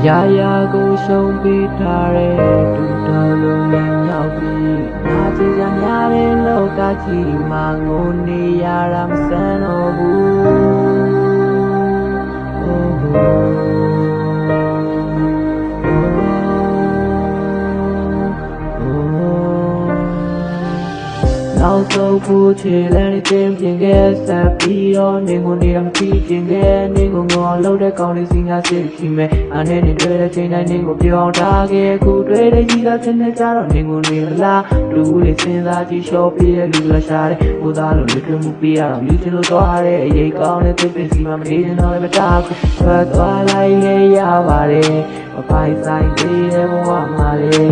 ရာရာကိုရှုံးပေးထားတဲ့ဒုတော်လုံးနဲ့မြောက်ပြီးနာကျင်ကြများတဲ့လောကကြီးမှာငိုနေရတာမဆန်းတော့ဘူးနောက်ဆုံးဖို့ချေလည်းနေတင်ပြင်ခဲ့ဆက်ပြီးတော့နေကိုနေမပြီးပြင်ခဲ့နေကိုငေါ်လို့တဲ့ကောင်းလေးစီငါစိတ်ရှိမဲ့အနေနဲ့တွေ့တဲ့ချိန်တိုင်းနေကိုပြောင်းထားခဲ့ခုတွေ့တဲ့ကြီးကဖြစ်နေကြတော့နေကိုနေလားလူလေးစဉ်းစားကြည့်လျှော့ပြတဲ့လူလာရှာတဲ့ကိုသားလိုလူမှုပြရတော့ယူချင်လို့သွားတဲ့အရေးကောင်းတဲ့သူပင်စီမမနေတော့လည်းမတားဘူးထွက်သွားလိုက်လေရပါတယ်မပိုင်ဆိုင်သေးတဲ့ဘဝမှာလေ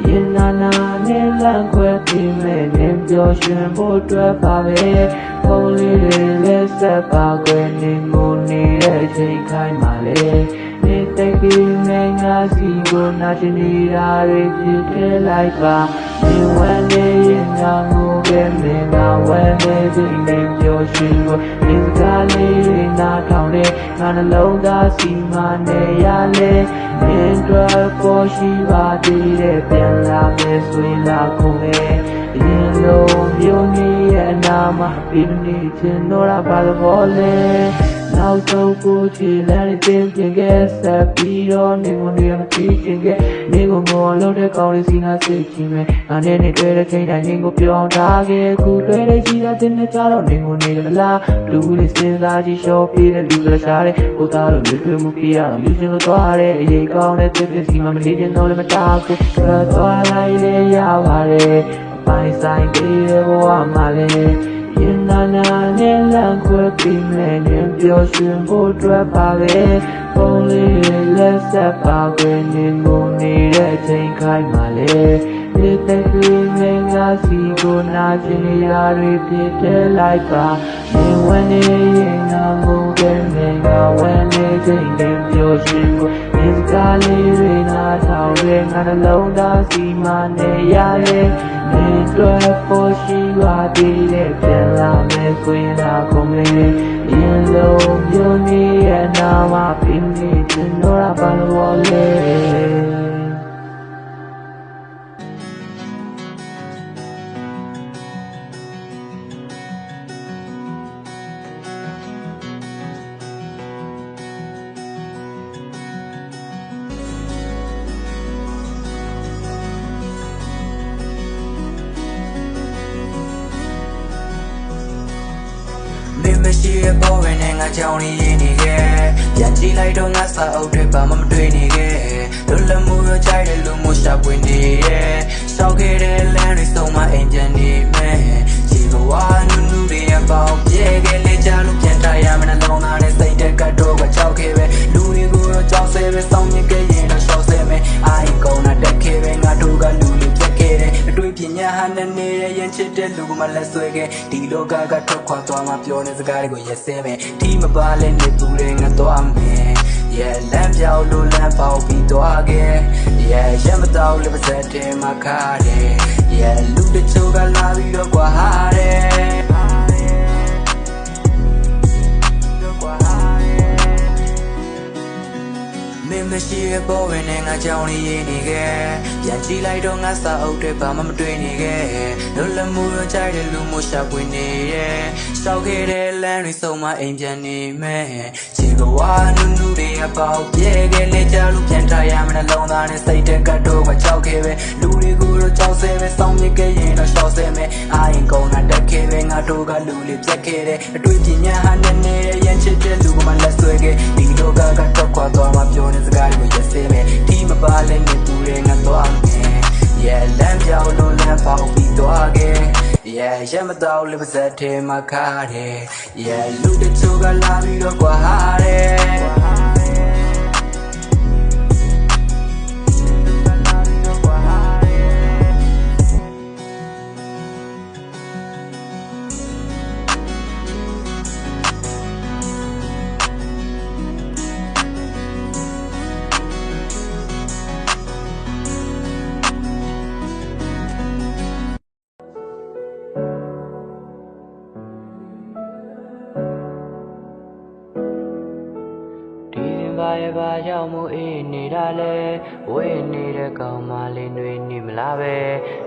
ရင်နာနာနဲ့လန့်ခွဲပြီးမဲ့နေပြောရှင်ဖို့အတွက်ပါပဲပုံလေးတွေလက်ဆက်ပါခွဲနေငိုနေတဲ့အချိန်ခိုင်းပါလေနေတိတ်ပြီးနေငါစီကိုနာချင်နေတာတွေဖြစ်ခဲ့လိုက်ပါနေဝမ်းနေရင်ငါငိုခဲ့နေငါဝမ်းနေပြီးနေပြောရှင်ကိုဒီစကားလေးတွေနားထောင်နေငါနှလုံးသားစီမနေရလေရင်တွေ့ပေါ်ရှိပါသေးတဲ့ပြန်လာမယ်ဆိုရင်လာကုန်လေရင်လုံးမျိုးကြီးရဲ့အနာမှာပြီးနေချင်တော့တာပါလို့လေနောက်ဆုံးကိုချီလည်းတင်ပြင်ခဲ့ဆက်ပြီးတော့နေကိုနေမပြီးခင်ခဲ့နေကိုမော်လို့တဲ့ကောင်းလေးစီနာစိတ်ကြီးမဲ့အနေနဲ့တွေ့တဲ့ချိန်တိုင်းနေကိုပြောင်းထားခဲ့ခုတွေ့တဲ့ကြီးတဲ့တင်နေကြတော့နေကိုနေလားလူလေးစဉ်းစားကြည့်လျှော့ပြတဲ့လူလာရှာတဲ့ကိုသားလိုလူမှုပြရတော့ယူချင်လို့သွားတဲ့အရေးကောင်းတဲ့သူပင်စီမမနေချင်တော့လည်းမတားဘူးထွက်သွားလိုက်လေရပါတယ်ပိုင်ဆိုင်သေးတဲ့ဘဝမှာလေရင်နာနာနဲ့လန့်ခွဲပြီးမဲ့နေပြောရှင်ဖို့အတွက်ပါပဲပုံလေးလက်ဆက်ပါခွဲနေငိုနေတဲ့အချိန်ခိုင်းပါလေဒီတိတ်ပြီးနေငါစီကိုနာကျင်ရာတွေဖြစ်တဲ့လိုက်ပါနေဝမ်းနေရင်ငါငိုခဲ့နေငါဝမ်းနေချိန်နေပြောရှင်ကိုဒီစကားလေးတွေနားထောင်ရဲငါနှလုံးသားစီမနေရလေနေတွေ့ဖို့ရှိပါသေးတဲ့ပြန်လာမယ်ဆိုရင်သာကုန်လေရင်လုံးမျိုးနေရဲ့နာမပြင်းနေချင်တော့ပါလို့လေမရှိရပေါ်ဝင်နေငါကြောင်နေရနေခဲ့ပြန်ကြည့်လိုက်တော့ငါစာအုပ်တွေပါမတွေ့နေခဲ့လွတ်လပ်မှုရကြိုက်တဲ့လူမျိုးရှာပွင့်နေရဲ့ရှောက်ခဲ့တဲ့လမ်းတွေစုံမအိမ်ပြန်နေမယ်ဒီဘဝနုနုတွေအပေါင်းပြေခဲ့လေကြလို့ပြန်တရမနှလုံးသားနဲ့စိတ်တက်ကတော့ကကြောက်ခဲ့ပဲလူတွေကိုတော့ကြောက်ဆဲပဲစောင်းမြခဲ့ရင်တော့ရှောက်ဆဲမယ်အိုင်ကုန်းနဲ့တက်ခဲ့ပဲငါတို့ကလူတွေပြက်ခဲ့တယ်အတွေ့ပညာဟာနဲ့နေတဲ့ရင်ချစ်တဲ့လူကမှလက်ဆွဲခဲ့ဒီလောကကထွက်ခွာသွားမှပြောနေစကားတွေကိုရက်စဲမယ်ဒီမပါလဲနေသူတွေငါသွားမယ် Yeah လမ်းပြောင်းလို့လမ်းပေါက်ပြီးသွားခဲ့ Yeah ရမတော့လည်းပါစက်တယ်မှာခါတယ် Yeah လူတချို့ကလာပြီးတော့ကွာဟာတယ်မရှိရပေါ်ဝင်နေငါကြောင်နေရနေခဲ့ပြန်ကြည့်လိုက်တော့ငါစာအုပ်တွေဘာမှမတွေ့နေခဲ့လွတ်လပ်မှုရကြိုက်တဲ့လူမျိုးရှာပွင့်နေရဲ့ရှောက်ခဲ့တဲ့လမ်းတွေစုံမအိမ်ပြန်နေမယ်ဒီကဝါနုနုတွေအပေါက်ပြေခဲ့လေကြလို့ပြန်ထားရမနှလုံးသားနဲ့စိတ်တက်ကတော့ကကြောက်ခဲ့ပဲလူတွေကိုတော့ကြောက်ဆဲပဲစောင်းမြခဲ့ရင်တော့ရှောက်ဆဲမယ်အိုင်ကုန်းနဲ့တက်ခဲ့ပဲငါတို့ကလူလေးပြက်ခဲ့တဲ့အတွေ့ပညာဟာနဲ့နေတဲ့ရန်ချစ်တဲ့လူကမှလက်ဆွဲခဲ့ဒီလောကကထွက်ခွာသွားမှပြောနေစကားတွေကိုရက်စဲမယ်ဒီမပါလဲနေသူတွေငါသွားမယ် Yeah လမ်းပြောင်းလို့လမ်းပေါက်ပြီးသွားခဲ့ Yeah ရမတော့လည်းပါစက်ထဲမှာခါတယ် Yeah လူတချို့ကလာပြီးတော့ကွာဟာတယ် ကြောင့်မို့အေးနေတာလဲဝေးနေတဲ့ကောင်မလေးတွေနေမလားပဲ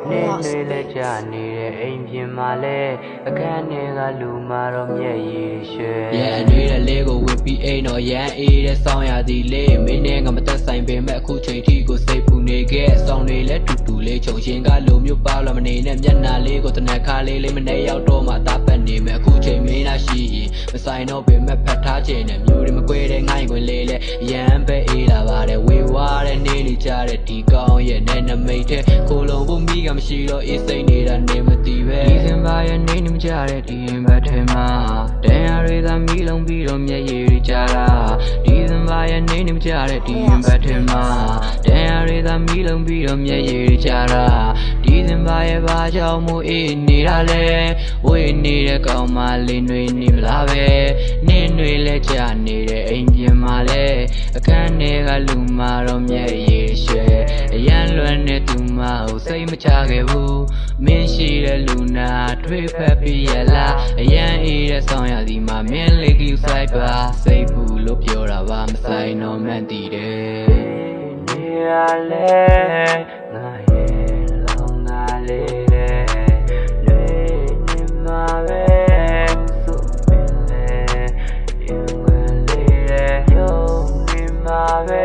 နေနေလဲကြာနေတဲ့အိမ်ပြင်မှာလဲအခန်းထဲကလူမာတော့မျက်ရည်ရွှဲရဲ့အတွေးတဲ့လေးကိုဝင်ပြီးအိမ်တော့ရမ်းအေးတဲ့ဆောင်းရသည်လေးမင်းနဲ့ငါမသက်ဆိုင်ပေမဲ့အခုချိန်ထိကိုစိတ်ပူနေခဲ့ဆောင်းတွေလဲတူတူလေးခြုံရှင်ကလိုမျိုးပါလာမနေနဲ့မျက်နှာလေးကိုတနက်ခါလေးမနေရောက်တော့မှတာပတ်နေမဲ့အခုချိန်မင်းလာရှိရင်မဆိုင်တော့ပေမဲ့ဖတ်ထားခြင်းနဲ့မျိုးတွေမကွဲတဲ့ငိုင်းခွင်လေးလဲရမ်းပဲအေးလာပါတယ်ဝေဝါတဲ့နေနေကြတဲ့ဒီကောင်ရဲ့နဲ့နမိတ်တဲ့ကိုလုံးဖို့မိကမရှိတော့အေးစိတ်နေတာနေမသိပဲဒီစင်ပါရဲ့နေနေမကြတဲ့ဒီရင်ဘက်ထဲမှာတန်ရတွေသာမိလုံးပြီးတော့မျက်ရည်တွေကြတာဒီစင်ပါရဲ့နေနေမကြတဲ့ဒီရင်ဘက်ထဲမှာတန်ရတွေသာမိလုံးပြီးတော့မျက်ရည်တွေကြတာဒီစင်ပါရဲ့ဘာကြောင့်မို့အေးနေတာလဲဝေးနေတဲ့ကောင်မလေးတွေနေမလားပဲနေတွေလဲကြာနေတဲ့အိမ်ပြင်မှာလဲအခန်းထဲကလူမာတော့မျက်ရည်ရွှဲအရန်လွမ်းတဲ့သူမကိုစိတ်မချခဲ့ဘူးမင်းရှိတဲ့လူနာတွေ့ဖက်ပြီးရလားအရန်အေးတဲ့ဆောင်ရသည်မှာမင်းလေးကူဆိုင်ပါစိတ်ဘူးလို့ပြောတာပါမဆိုင်တော့မှန်တည်တယ်နေရလဲငါရဲ့လောင်သားလေးတဲ့လွေနေမှာပဲဆိုပင်လေရင်ဝင်လေးတဲ့ယုံနေမှာပဲ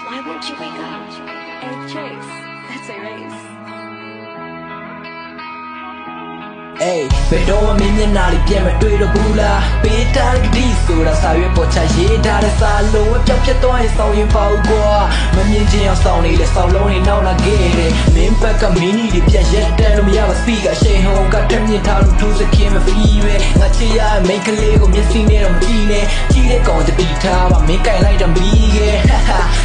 Why won't you wake up? Hey, Chase, that's a race. အေးဘယ်တော့မှမင်းမျက်နှာလေးပြန်မတွေ့တော့ဘူးလားပေးတာကတိဆိုတာစာရွက်ပေါ်ချရေးထားတဲ့စာလုံးဝပြောင်းပြတ်သွားရင်စောင်းရင်ပေါ့ကွာမမြင်ချင်အောင်စောင်းနေလေစောင်းလုံးနေနောက်လာခဲ့တယ်မင်းဘက်ကမင်းကြီးတွေပြန်ရက်တန်းလို့မရပါစပီကရှေ့ဟောင်းကထက်မြင်ထားလို့ထိုးစခင်မဖီးပဲငါချစ်ရမိတ်ကလေးကိုမျက်စိနဲ့တော့မကြည့်နဲ့ကြည့်တဲ့ကောင်တတိထားပါမင်းကြိုင်လိုက်တော့ပြီးခဲ့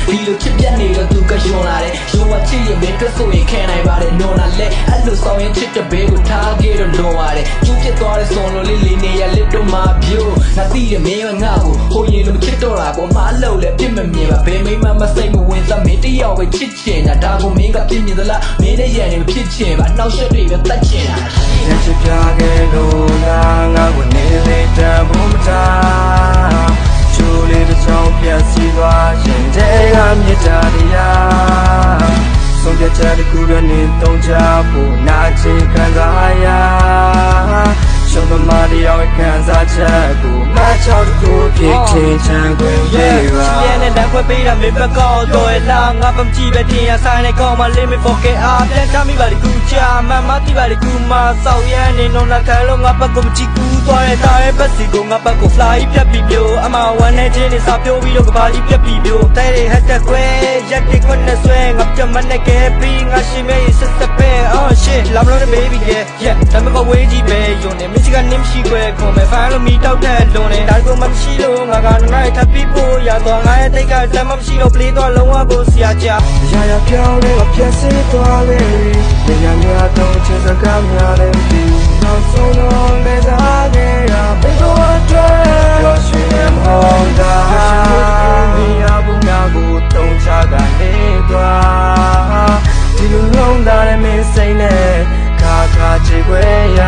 ဒီလိုချစ်ပြတ်နေတော့သူကယွန်လာတယ်ယွန်ဝချစ်ရင်မင်းတွတ်ဆိုရင်ခံနိုင်ပါတယ်နော်နာလက်အဲ့လိုစောင်းရင်ချစ်တဲ့ဘေးကိုထားခဲ့တော့လွန်ပါတယ်ကျူးပြစ်သွားတဲ့စုံလိုလေးလေးနေရလက်တော့မှာပြို့ငါသိတယ်မင်းကငါ့ကိုဟိုရင်လိုချစ်တော့တာကိုမအလုပ်လဲပြစ်မမြင်ပါဘယ်မိမမစိတ်မဝင်စားမင်းတယောက်ပဲချစ်ချင်တာဒါကိုမင်းကပြစ်မြင်သလားမင်းနဲ့ရန်နေမဖြစ်ချင်ပါနှောက်ရှက်တွေပဲတတ်ချင်တာလက်ချပြခဲ့လို့လားငါကိုနေလေတံဖို့မထားချိုးလေးတစ်ချောင်းပြတ်စီသွားရင်တဲကမြစ်တာတရားဆုံးဖြတ်ချက်တစ်ခုတည်းနဲ့တုံးချဖို့နာချင်ခံစားရရှုံးသမားတယောက်ခံစားချက်ကိုမချောက်တစ်ခုဖြစ်ထင်ချမ်းခွင့်ပေးပါချီးရဲနဲ့တန်းခွဲပေးတာမင်းဘက်ကောက်တော့လားငါပမကြည့်ပဲတင်ရဆိုင်နဲ့ကောင်းမှလေးမဖို့ကဲအားပြန်ချမိပါလိကူချာမမတိပါလိကူမဆောက်ရနေတော့နှခံလို့ငါဘက်ကိုမကြည့်ကူးသွားတဲ့တားရဲ့ဘက်စီကိုငါဘက်ကို fly ပြတ်ပြီးပြိုအမဝမ်းနဲ့ချင်းနေစာပြိုးပြီးတော့ကဘာကြီးပြတ်ပြီးပြိုတဲတဲ့ hashtag ခွဲရက်တိခွနဲ့ဆွဲငါပြတ်မနဲ့ကဲပြီးငါရှင်မဲဆက်ဆက်ပဲ oh shit love the baby yeah ဒါမှမဟုတ်ဝေးကြီးပဲယုံနေမရှိကနေမရှိခွဲခွန်မဲ့ဖိုင်လို့မီတောက်တဲ့လွန်နေဒါကိုမရှိလို့ငါကနိုင်ထပ်ပြီးဖို့ရတော့ငါရဲ့တိတ်ကတမ်းမရှိတော့ play တော့လုံးဝကိုဆရာကြရာရာပြောင်းလေးကပြတ်စေးသွားလေညညများတော့ချစ်စကားများလည်းဒီနောက်ဆုံးတော့လေသားခဲ့ရဘယ်တော့အတွက်ရောရှိနေမဟုတ်တာဒီအဘူးများကိုတုံးချကနေသွားဒီလိုလုံးသားနဲ့မင်းစိတ်နဲ့ခါခါချေခွဲရ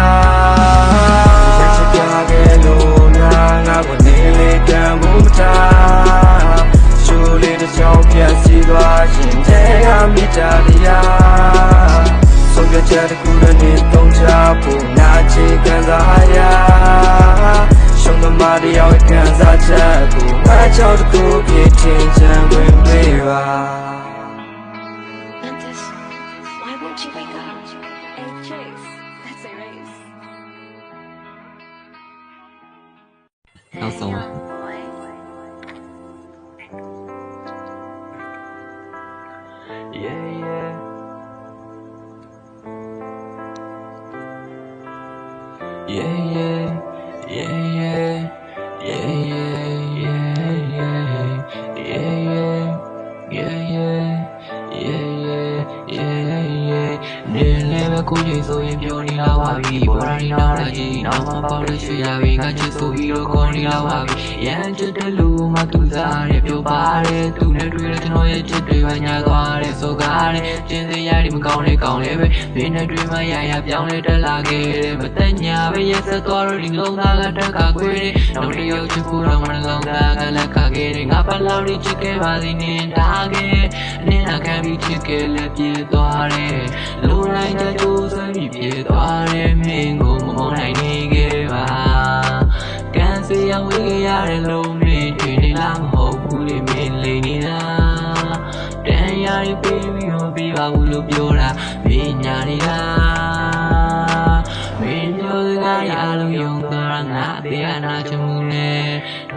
ချက်ချပြခဲ့လို့လားငါကိုနေလေတံဖို့မထားချိုးလေးတစ်ချောင်းပြတ်စီသွားရင်တဲကမြစ်တာတရားဆုံးဖြတ်ချက်တစ်ခုတည်းနဲ့တုံးချဖို့နာချေခံစားရရှုံးသမားတယောက်ခံစားချက်ကိုမချောက်တစ်ခုဖြစ်ထင်ချမ်းခွင့်ပေးပါ Why won't you wake up? Hey, Chase, that's a race. နောက်ဆုံးပါ Yeah yeah Yeah yeah yeah yeah yeah yeah yeah yeah yeah yeah ကိုကြီးဆိုရင်ပြောနေလာပါပြီဘော်ရီနာလာကြီးနောက်မှပေါလို့ရွှေရပြီငါချစ်ဆိုပြီးတော့ခေါ်နေလာပါပြီရန်ချစ်တဲ့လူမှသူစားရဲပြောပါတယ်သူနဲ့တွေ့တဲ့ကျွန်တော်ရဲ့ချစ်တွေပဲညာသွားတယ်ဆိုကားတယ်ကျင်းစရာတွေမကောင်းတဲ့ကောင်းလေးပဲဘင်းနဲ့တွေ့မှရရပြောင်းလဲတက်လာခဲ့တယ်မတညာပဲရက်ဆက်သွားတော့ဒီလုံးသားကတက်ကခွေးတယ်နောက်တစ်ယောက်ချစ်ဖို့တော့မလုံးသားကလက်ကခဲ့တယ်ငါပလောက်လေးချစ်ခဲ့ပါသေးနေတာခဲ့အနေနဲ့ခံပြီးချစ်ခဲ့လည်းပြေးသွားတယ်လူတိုင်းကြိုးစွဲပြီးပြေးသွားတယ်မင်းကိုမမနိုင်နေခဲ့ပါကန်စီအောင်ဝေးရတဲ့လုံးမင်းတွေ့နေလားမဟုတ်ဘူးလေမင်းလိမ့်နေတာတန်ရာတွေပြေးပြီးမပြေးပါဘူးလို့ပြောတာမင်းညာနေတာမင်းပြောစကားရလုံးယုံသွားတာငါအသေးအနာချမှုနဲ့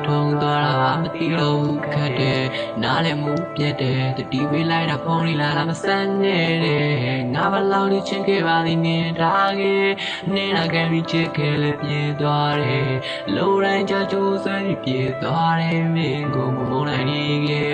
ထုံသွားတာမသိတော့ခက်တယ်နားလည်းမူပြတ်တယ်တတိဝေးလိုက်တာဖုန်းလေးလာမဆန်းနဲ့တဲ့ငါဘလောက်လေးချစ်ခဲ့ပါလိမ့်နေတာခဲ့နေတာကပြီးချစ်ခဲ့လည်းပြေးသွားတယ်လိုတိုင်းကြိုးစွဲပြီးပြေးသွားတယ်မင်းကိုမမနိုင်နေခဲ့